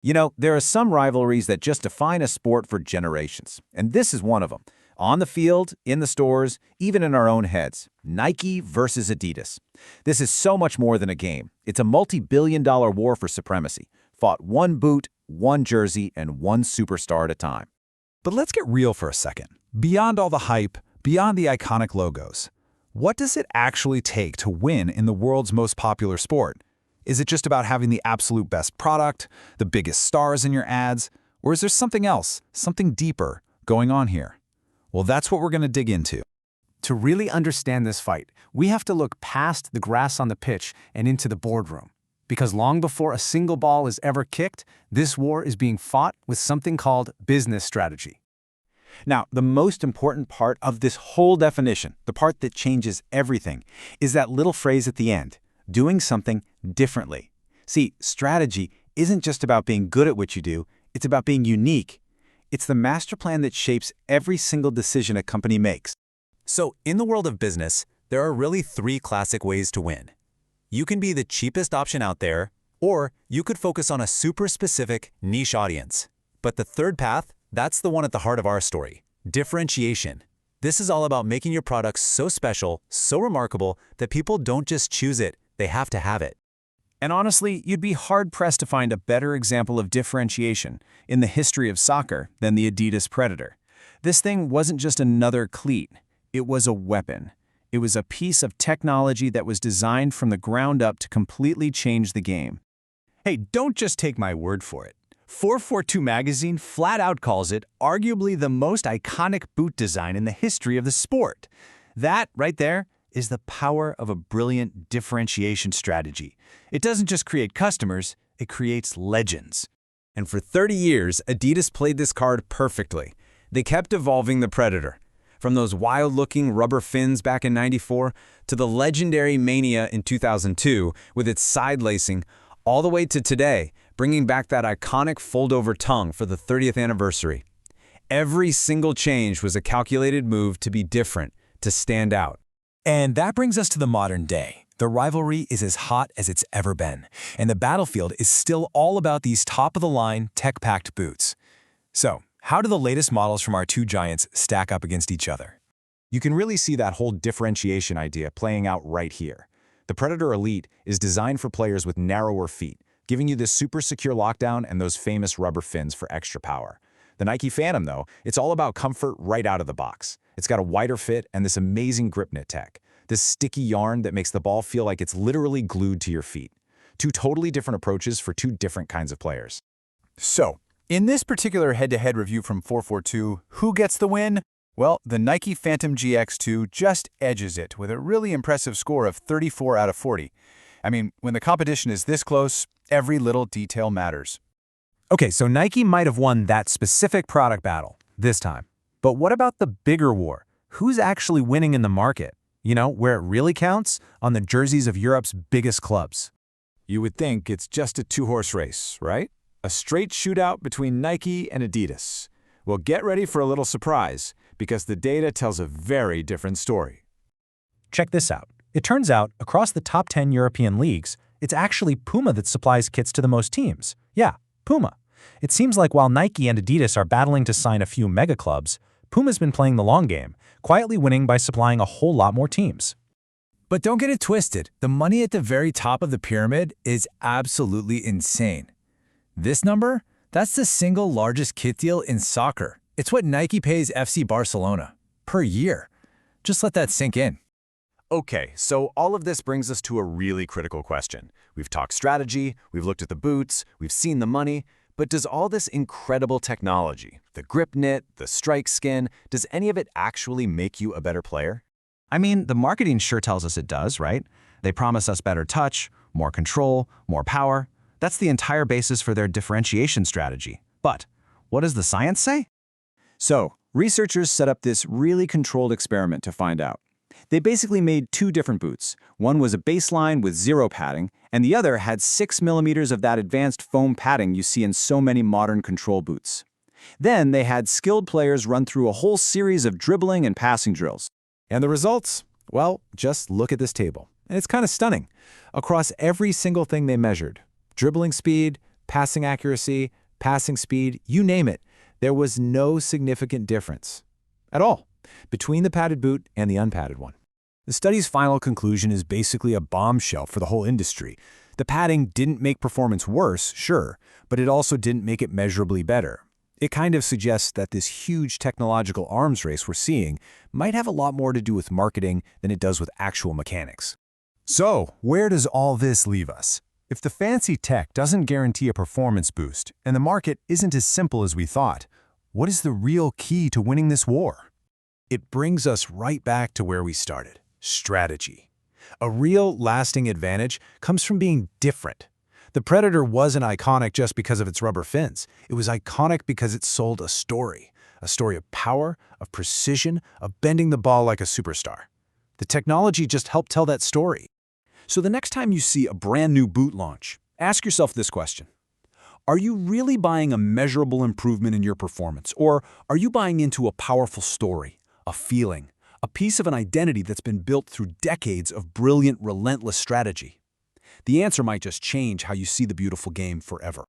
You know, there are some rivalries that just define a sport for generations, and this is one of them. On the field, in the stores, even in our own heads. Nike versus Adidas. This is so much more than a game. It's a multi-billion-dollar war for supremacy, fought one boot, one jersey, and one superstar at a time. But let's get real for a second. Beyond all the hype, beyond the iconic logos, what does it actually take to win in the world's most popular sport? Is it just about having the absolute best product, the biggest stars in your ads, or is there something else, something deeper, going on here? Well, that's what we're going to dig into. To really understand this fight, we have to look past the grass on the pitch and into the boardroom. Because long before a single ball is ever kicked, this war is being fought with something called business strategy. Now, the most important part of this whole definition, the part that changes everything, is that little phrase at the end, doing something differently. See, strategy isn't just about being good at what you do, it's about being unique. It's the master plan that shapes every single decision a company makes. So, in the world of business, there are really three classic ways to win. You can be the cheapest option out there, or you could focus on a super specific niche audience. But the third path, that's the one at the heart of our story, differentiation. This is all about making your products so special, so remarkable, that people don't just choose it, they have to have it. And honestly, you'd be hard-pressed to find a better example of differentiation in the history of soccer than the Adidas Predator. This thing wasn't just another cleat. It was a weapon. It was a piece of technology that was designed from the ground up to completely change the game. Hey, don't just take my word for it. 442 magazine flat out calls it arguably the most iconic boot design in the history of the sport. That, right there, is the power of a brilliant differentiation strategy. It doesn't just create customers, it creates legends. And for 30 years, Adidas played this card perfectly. They kept evolving the Predator. From those wild-looking rubber fins back in '94 to the legendary Mania in 2002 with its side lacing, all the way to today, bringing back that iconic fold-over tongue for the 30th anniversary. Every single change was a calculated move to be different, to stand out. And that brings us to the modern day. The rivalry is as hot as it's ever been, and the battlefield is still all about these top-of-the-line, tech-packed boots. So, how do the latest models from our two giants stack up against each other? You can really see that whole differentiation idea playing out right here. The Predator Elite is designed for players with narrower feet, giving you this super secure lockdown and those famous rubber fins for extra power. The Nike Phantom, though, it's all about comfort right out of the box. It's got a wider fit and this amazing grip knit tech, this sticky yarn that makes the ball feel like it's literally glued to your feet. Two totally different approaches for two different kinds of players. So, in this particular head-to-head review from 442, who gets the win? Well, the Nike Phantom GX2 just edges it with a really impressive score of 34 out of 40. I mean, when the competition is this close, every little detail matters. Okay, so Nike might have won that specific product battle this time. But what about the bigger war? Who's actually winning in the market? You know, where it really counts? On the jerseys of Europe's biggest clubs. You would think it's just a two-horse race, right? A straight shootout between Nike and Adidas. Well, get ready for a little surprise, because the data tells a very different story. Check this out. It turns out, across the top 10 European leagues, it's actually Puma that supplies kits to the most teams. Yeah, Puma. It seems like while Nike and Adidas are battling to sign a few mega clubs, Puma's been playing the long game, quietly winning by supplying a whole lot more teams. But don't get it twisted. The money at the very top of the pyramid is absolutely insane. This number? That's the single largest kit deal in soccer. It's what Nike pays FC Barcelona per year. Just let that sink in. Okay, so all of this brings us to a really critical question. We've talked strategy, we've looked at the boots, we've seen the money, but does all this incredible technology, the grip knit, the strike skin, does any of it actually make you a better player? I mean, the marketing sure tells us it does, right? They promise us better touch, more control, more power. That's the entire basis for their differentiation strategy. But what does the science say? So, researchers set up this really controlled experiment to find out. They basically made two different boots. One was a baseline with zero padding, and the other had 6 millimeters of that advanced foam padding you see in so many modern control boots. Then they had skilled players run through a whole series of dribbling and passing drills. And the results? Well, just look at this table. And it's kind of stunning. Across every single thing they measured, dribbling speed, passing accuracy, passing speed, you name it, there was no significant difference at all between the padded boot and the unpadded one. The study's final conclusion is basically a bombshell for the whole industry. The padding didn't make performance worse, sure, but it also didn't make it measurably better. It kind of suggests that this huge technological arms race we're seeing might have a lot more to do with marketing than it does with actual mechanics. So, where does all this leave us? If the fancy tech doesn't guarantee a performance boost, and the market isn't as simple as we thought, what is the real key to winning this war? It brings us right back to where we started. Strategy. A real, lasting advantage comes from being different. The Predator wasn't iconic just because of its rubber fins. It was iconic because it sold a story of power, of precision, of bending the ball like a superstar. The technology just helped tell that story. So the next time you see a brand new boot launch, ask yourself this question. Are you really buying a measurable improvement in your performance, or are you buying into a powerful story, a feeling, a piece of an identity that's been built through decades of brilliant, relentless strategy? The answer might just change how you see the beautiful game forever.